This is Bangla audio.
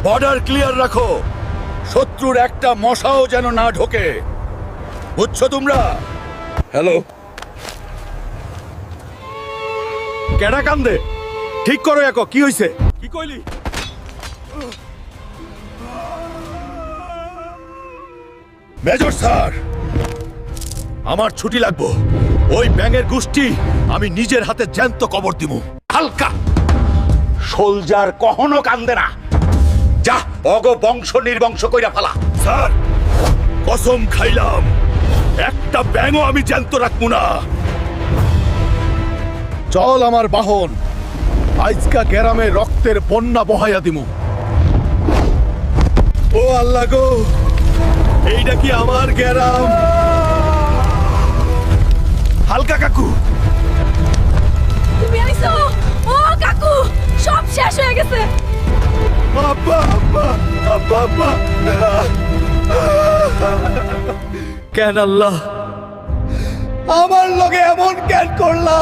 বর্ডার ক্লিয়ার রাখো, শত্রুর একটা মশাও যেন না ঢোকে, বুঝছো তোমরা? হ্যালো, কেডা কান্দে? ঠিক করো এক, কি হইছে? কি কইলি? মেজর স্যার, আমার ছুটি লাগবো। ওই ব্যাঙের গোষ্ঠী আমি নিজের হাতে জ্যান্ত কবর দিব। হালকা সোলজার কখনো কান্দে না। যা অগ বংশ নির্বংশ কইরা ফেলা। স্যার, কসম খাইলাম একটা ব্যাঙও আমি জ্যান্ত রাখবো না। চল আমার বাহন, আজকা গ্রামে রক্তের বন্যা বহাইয়া দিমু। ও আল্লাহ গো, এইটা কি আমার গ্রাম? হালকা কাকু, তুমি আইছো? ও কাকু, সব শেষ হয়ে গেছে। আব্বা আব্বা আব্বা আব্বা। কেন আল্লাহ আমার লগে এমন কেন করলা?